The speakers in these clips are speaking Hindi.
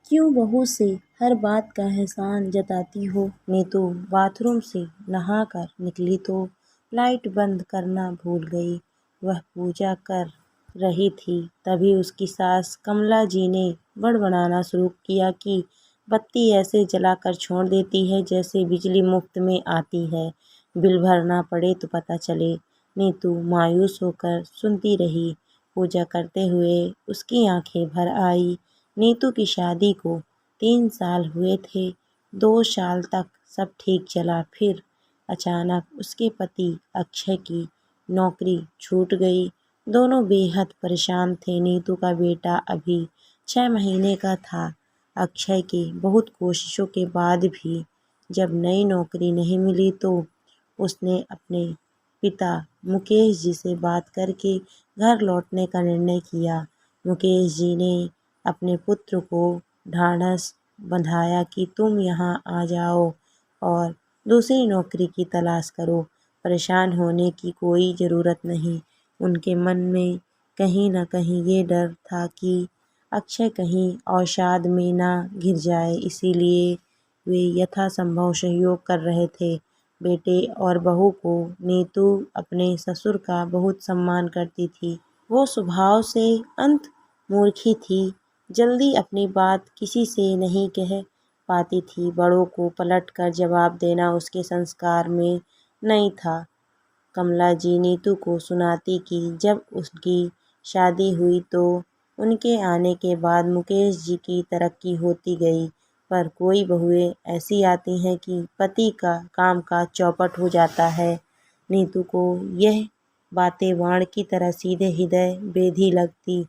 क्यों बहू से हर बात का एहसान जताती हो। नीतू बाथरूम से नहाकर निकली तो लाइट बंद करना भूल गई। वह पूजा कर रही थी, तभी उसकी सास कमला जी ने बड़बड़ाना शुरू किया कि बत्ती ऐसे जलाकर छोड़ देती है जैसे बिजली मुफ्त में आती है, बिल भरना पड़े तो पता चले। नीतू मायूस होकर सुनती रही। पूजा करते हुए उसकी आंखें भर आई। नीतू की शादी को 3 साल हुए थे। 2 साल तक सब ठीक चला, फिर अचानक उसके पति अक्षय की नौकरी छूट गई। दोनों बेहद परेशान थे। नीतू का बेटा अभी 6 महीने का था। अक्षय की बहुत कोशिशों के बाद भी जब नई नौकरी नहीं मिली तो उसने अपने पिता मुकेश जी से बात करके घर लौटने का निर्णय किया। मुकेश जी ने अपने पुत्र को ढाढ़स बंधाया कि तुम यहाँ आ जाओ और दूसरी नौकरी की तलाश करो। परेशान होने की कोई ज़रूरत नहीं। उनके मन में कहीं न कहीं ये डर था कि अक्षय कहीं अवसाद में ना घिर जाए, इसीलिए वे यथासंभव सहयोग कर रहे थे। बेटे और बहू को नीतू अपने ससुर का बहुत सम्मान करती थी। वो स्वभाव से अंतर्मुखी थी, जल्दी अपनी बात किसी से नहीं कह पाती थी। बड़ों को पलटकर जवाब देना उसके संस्कार में नहीं था। कमला जी नीतू को सुनाती कि जब उसकी शादी हुई तो उनके आने के बाद मुकेश जी की तरक्की होती गई, पर कोई बहुएं ऐसी आती हैं कि पति का कामकाज चौपट हो जाता है। नीतू को यह बातें बाण की तरह सीधे हृदय बेधी लगती।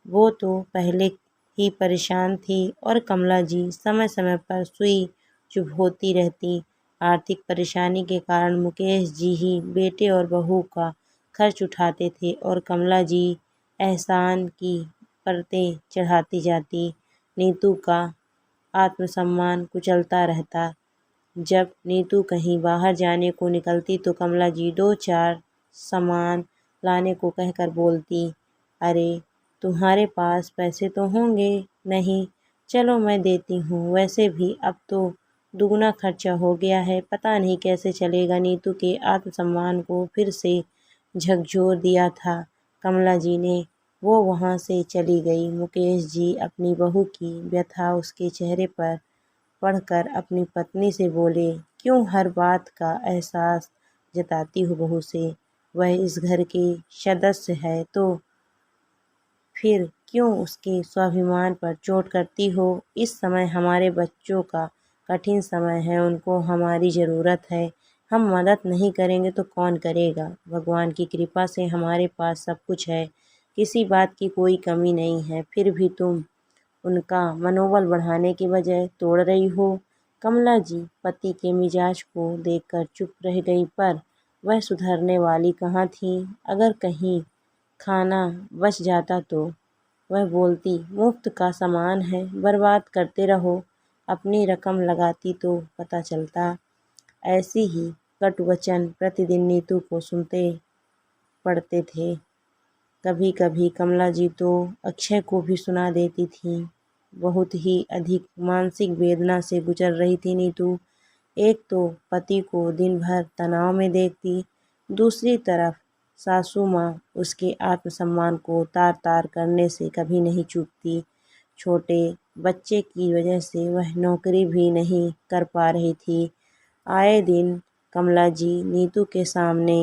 वो तो पहले ही परेशान थी और कमला जी समय समय पर सुई चुभ होती रहती। आर्थिक परेशानी के कारण मुकेश जी ही बेटे और बहू का खर्च उठाते थे और कमला जी एहसान की परतें चढ़ाती जाती। नीतू का आत्मसम्मान कुचलता रहता। जब नीतू कहीं बाहर जाने को निकलती तो कमला जी 2-4 सामान लाने को कहकर बोलती, अरे तुम्हारे पास पैसे तो होंगे? नहीं, चलो मैं देती हूँ। वैसे भी अब तो दुगना खर्चा हो गया है, पता नहीं कैसे चलेगा। नीतू के आत्मसम्मान को फिर से झकझोर दिया था कमला जी ने। वो वहाँ से चली गई। मुकेश जी अपनी बहू की व्यथा उसके चेहरे पर पढ़कर अपनी पत्नी से बोले, क्यों हर बात का एहसास जताती हो बहू से? वह इस घर की सदस्य है तो फिर क्यों उसके स्वाभिमान पर चोट करती हो? इस समय हमारे बच्चों का कठिन समय है, उनको हमारी ज़रूरत है। हम मदद नहीं करेंगे तो कौन करेगा? भगवान की कृपा से हमारे पास सब कुछ है, किसी बात की कोई कमी नहीं है, फिर भी तुम उनका मनोबल बढ़ाने की बजाय तोड़ रही हो। कमला जी पति के मिजाज को देखकर चुप रह गई, पर वह सुधरने वाली कहाँ थी। अगर कहीं खाना बच जाता तो वह बोलती, मुफ्त का सामान है, बर्बाद करते रहो। अपनी रकम लगाती तो पता चलता। ऐसी ही कटु वचन प्रतिदिन नीतू को सुनते पड़ते थे। कभी कभी कमला जी तो अक्षय को भी सुना देती थीं। बहुत ही अधिक मानसिक वेदना से गुजर रही थी नीतू। एक तो पति को दिन भर तनाव में देखती, दूसरी तरफ सासू माँ उसके आत्मसम्मान को तार-तार करने से कभी नहीं चूकती। छोटे बच्चे की वजह से वह नौकरी भी नहीं कर पा रही थी। आए दिन कमला जी नीतू के सामने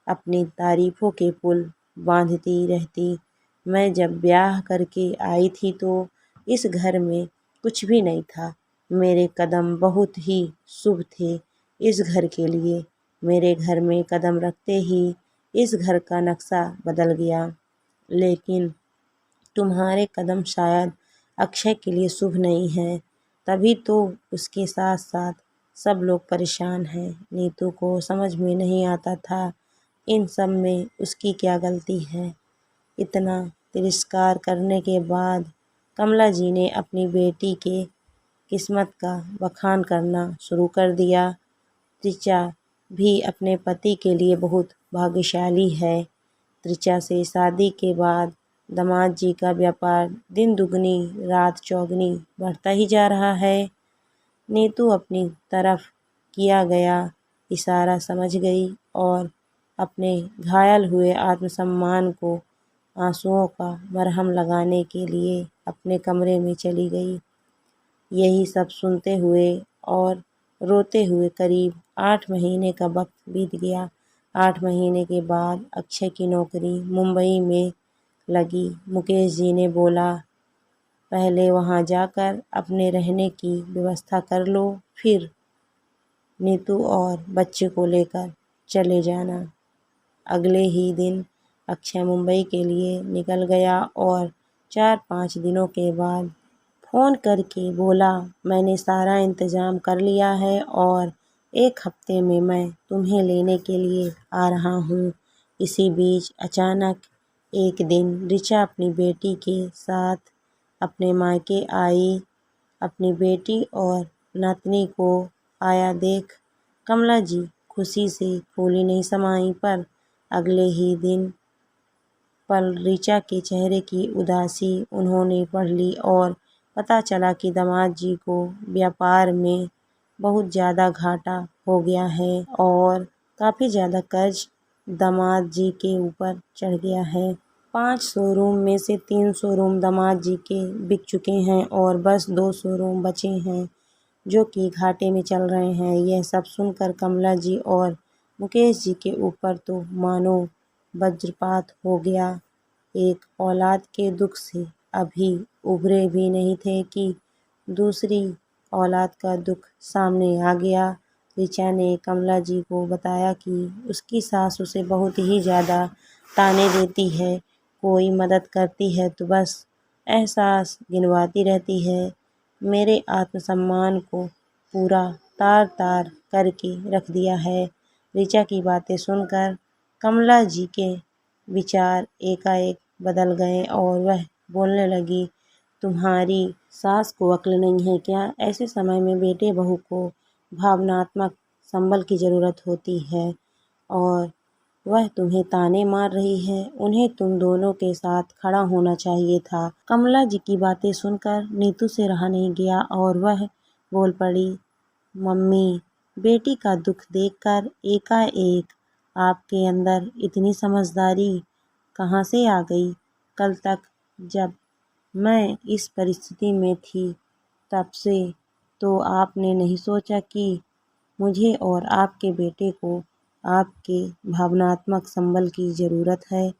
अपनी तारीफों के पुल बांधती रहती। मैं जब ब्याह करके आई थी तो इस घर में कुछ भी नहीं था। मेरे कदम बहुत ही शुभ थे इस घर के लिए। मेरे घर में कदम रखते ही इस घर का नक्शा बदल गया। लेकिन तुम्हारे कदम शायद अक्षय के लिए शुभ नहीं है, तभी तो उसके साथ साथ सब लोग परेशान हैं। नीतू को समझ में नहीं आता था इन सब में उसकी क्या गलती है। इतना तिरस्कार करने के बाद कमला जी ने अपनी बेटी के किस्मत का बखान करना शुरू कर दिया। ऋचा भी अपने पति के लिए बहुत भाग्यशाली है। ऋचा से शादी के बाद दामाद जी का व्यापार दिन दुगनी रात चौगनी बढ़ता ही जा रहा है। नीतू अपनी तरफ किया गया इशारा समझ गई और अपने घायल हुए आत्मसम्मान को आंसुओं का मरहम लगाने के लिए अपने कमरे में चली गई। यही सब सुनते हुए और रोते हुए करीब 8 महीने का वक्त बीत गया। 8 महीने के बाद अक्षय की नौकरी मुंबई में लगी। मुकेश जी ने बोला, पहले वहाँ जाकर अपने रहने की व्यवस्था कर लो, फिर नीतू और बच्चे को लेकर चले जाना। अगले ही दिन अक्षय मुंबई के लिए निकल गया और 4-5 दिनों के बाद फ़ोन करके बोला, मैंने सारा इंतज़ाम कर लिया है और 1 हफ्ते में मैं तुम्हें लेने के लिए आ रहा हूँ। इसी बीच अचानक एक दिन ऋचा अपनी बेटी के साथ अपने मायके आई। अपनी बेटी और नातनी को आया देख कमला जी खुशी से फूली नहीं समाई, पर अगले ही दिन पल ऋचा के चेहरे की उदासी उन्होंने पढ़ ली और पता चला कि दामाद जी को व्यापार में बहुत ज़्यादा घाटा हो गया है और काफ़ी ज़्यादा कर्ज दामाद जी के ऊपर चढ़ गया है। 5 शोरूम में से 3 शोरूम दामाद जी के बिक चुके हैं और बस 2 शोरूम बचे हैं जो कि घाटे में चल रहे हैं। यह सब सुनकर कमला जी और मुकेश जी के ऊपर तो मानो वज्रपात हो गया। एक औलाद के दुख से अभी उभरे भी नहीं थे कि दूसरी औलाद का दुख सामने आ गया। ऋचा ने कमला जी को बताया कि उसकी सास उसे बहुत ही ज़्यादा ताने देती है, कोई मदद करती है तो बस एहसास गिनवाती रहती है। मेरे आत्मसम्मान को पूरा तार-तार करके रख दिया है। ऋचा की बातें सुनकर कमला जी के विचार एकाएक बदल गए और वह बोलने लगी, तुम्हारी सास को अक्ल नहीं है क्या? ऐसे समय में बेटे बहू को भावनात्मक संबल की ज़रूरत होती है और वह तुम्हें ताने मार रही है। उन्हें तुम दोनों के साथ खड़ा होना चाहिए था। कमला जी की बातें सुनकर नीतू से रहा नहीं गया और वह बोल पड़ी, मम्मी, बेटी का दुख देखकर एकाएक आपके अंदर इतनी समझदारी कहाँ से आ गई? कल तक जब मैं इस परिस्थिति में थी तब से तो आपने नहीं सोचा कि मुझे और आपके बेटे को आपके भावनात्मक संबल की ज़रूरत है,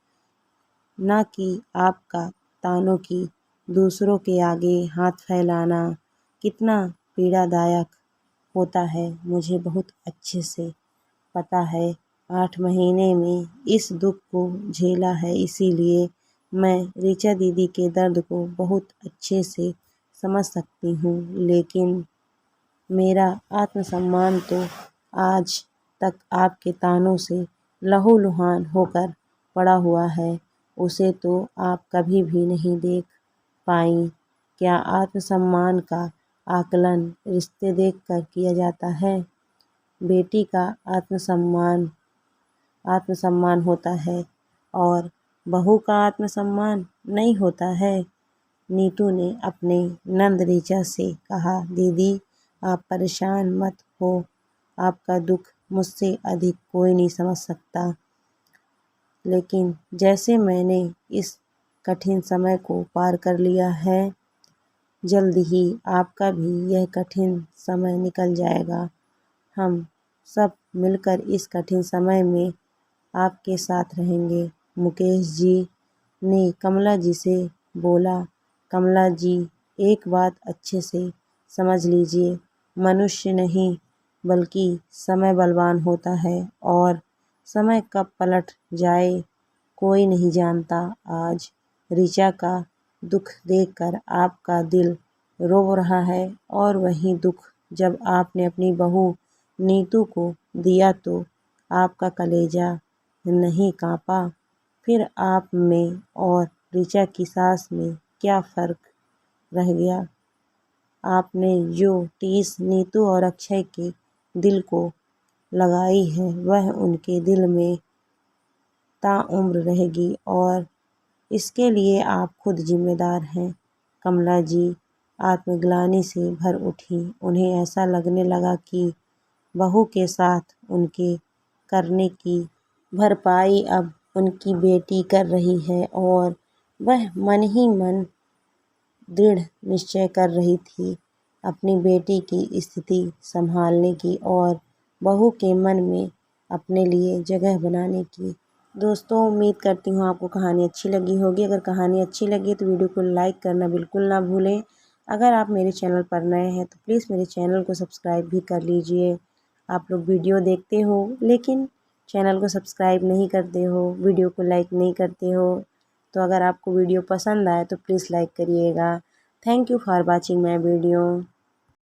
ना कि आपका तानों की दूसरों के आगे हाथ फैलाना कितना पीड़ादायक होता है मुझे बहुत अच्छे से पता है। 8 महीने में इस दुख को झेला है, इसीलिए मैं ऋचा दीदी के दर्द को बहुत अच्छे से समझ सकती हूँ, लेकिन मेरा आत्मसम्मान तो आज तक आपके तानों से लहूलुहान होकर पड़ा हुआ है। उसे तो आप कभी भी नहीं देख पाईं। क्या आत्मसम्मान का आकलन रिश्ते देखकर किया जाता है? बेटी का आत्मसम्मान होता है और बहू का आत्मसम्मान नहीं होता है। नीतू ने अपने नंद ऋचा से कहा, दीदी आप परेशान मत हो, आपका दुख मुझसे अधिक कोई नहीं समझ सकता, लेकिन जैसे मैंने इस कठिन समय को पार कर लिया है, जल्द ही आपका भी यह कठिन समय निकल जाएगा। हम सब मिलकर इस कठिन समय में आपके साथ रहेंगे। मुकेश जी ने कमला जी से बोला, कमला जी एक बात अच्छे से समझ लीजिए, मनुष्य नहीं बल्कि समय बलवान होता है और समय कब पलट जाए कोई नहीं जानता। आज ऋचा का दुख देखकर आपका दिल रो रहा है और वही दुख जब आपने अपनी बहू नीतू को दिया तो आपका कलेजा नहीं कांपा? फिर आप में और ऋचा की सास में क्या फ़र्क रह गया? आपने जो टीस नीतू और अक्षय के दिल को लगाई है वह उनके दिल में ताउम्र रहेगी और इसके लिए आप खुद जिम्मेदार हैं। कमला जी आत्मग्लानि से भर उठी। उन्हें ऐसा लगने लगा कि बहू के साथ उनके करने की भरपाई अब उनकी बेटी कर रही है और वह मन ही मन दृढ़ निश्चय कर रही थी अपनी बेटी की स्थिति संभालने की और बहू के मन में अपने लिए जगह बनाने की। दोस्तों, उम्मीद करती हूँ आपको कहानी अच्छी लगी होगी। अगर कहानी अच्छी लगी तो वीडियो को लाइक करना बिल्कुल ना भूलें। अगर आप मेरे चैनल पर नए हैं तो प्लीज़ मेरे चैनल को सब्सक्राइब भी कर लीजिए। आप लोग वीडियो देखते हो लेकिन चैनल को सब्सक्राइब नहीं करते हो, वीडियो को लाइक नहीं करते हो। तो अगर आपको वीडियो पसंद आए तो प्लीज़ लाइक करिएगा। Thank you for watching my video.